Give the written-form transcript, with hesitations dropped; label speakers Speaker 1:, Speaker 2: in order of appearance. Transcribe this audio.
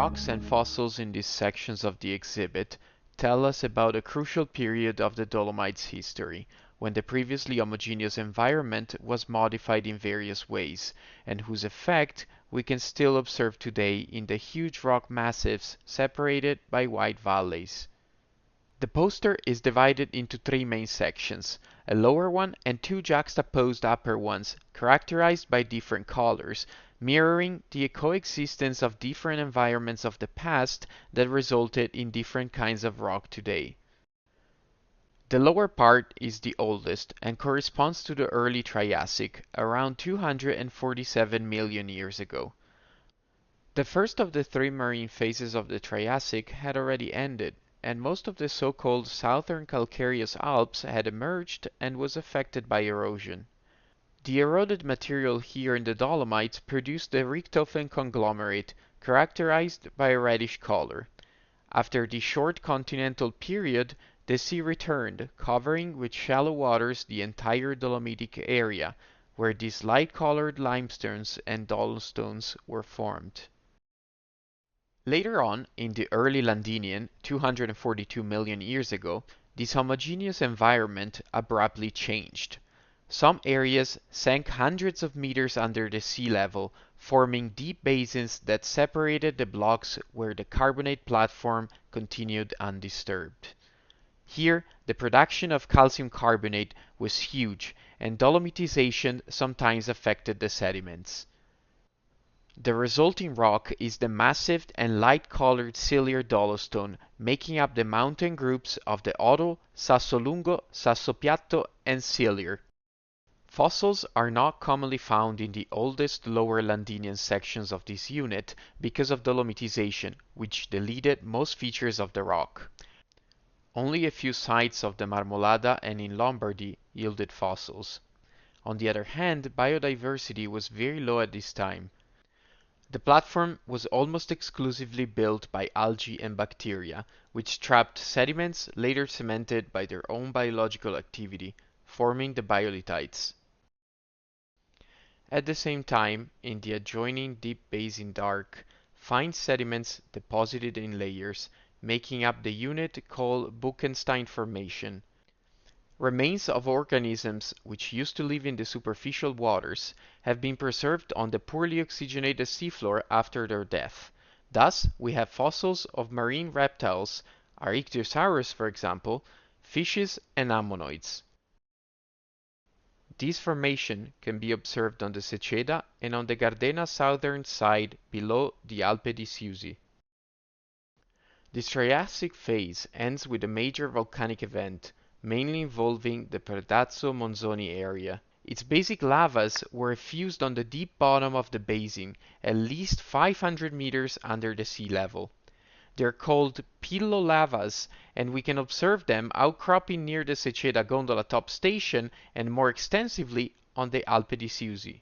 Speaker 1: rocks and fossils in these sections of the exhibit tell us about a crucial period of the Dolomites' history, when the previously homogeneous environment was modified in various ways, and whose effect we can still observe today in the huge rock massifs separated by wide valleys. The poster is divided into three main sections, a lower one and two juxtaposed upper ones, characterized by different colors, mirroring the coexistence of different environments of the past that resulted in different kinds of rock today. The lower part is the oldest and corresponds to the early Triassic, around 247 million years ago. The first of the three marine phases of the Triassic had already ended, and most of the so-called southern calcareous Alps had emerged and was affected by erosion. The eroded material here in the Dolomites produced the Richthofen conglomerate, characterized by a reddish color. After the short continental period, the sea returned, covering with shallow waters the entire Dolomitic area, where these light-colored limestones and dolostones were formed. Later on, in the early Ladinian, 242 million years ago, this homogeneous environment abruptly changed. Some areas sank hundreds of meters under the sea level, forming deep basins that separated the blocks where the carbonate platform continued undisturbed. Here, the production of calcium carbonate was huge, and dolomitization sometimes affected the sediments. The resulting rock is the massive and light-colored ciliar dolostone, making up the mountain groups of the Oro, Sassolungo, Sassopiatto, and Ciliar. Fossils are not commonly found in the oldest lower Ladinian sections of this unit because of dolomitization, which deleted most features of the rock. Only a few sites of the Marmolada and in Lombardy yielded fossils. On the other hand, biodiversity was very low at this time. The platform was almost exclusively built by algae and bacteria, which trapped sediments later cemented by their own biological activity, forming the biolithites. At the same time, in the adjoining deep basin dark, fine sediments deposited in layers, making up the unit called Buchenstein Formation. Remains of organisms which used to live in the superficial waters have been preserved on the poorly oxygenated seafloor after their death. Thus, we have fossils of marine reptiles, Arictiosaurus for example, fishes and ammonoids. This formation can be observed on the Seceda and on the Gherdëina southern side below the Alpe di Siusi. This Triassic phase ends with a major volcanic event, mainly involving the Predazzo Monzoni area. Its basic lavas were fused on the deep bottom of the basin, at least 500 meters under the sea level. They're called pillo lavas, and we can observe them outcropping near the Seceda gondola top station and more extensively on the Alpe di Siusi.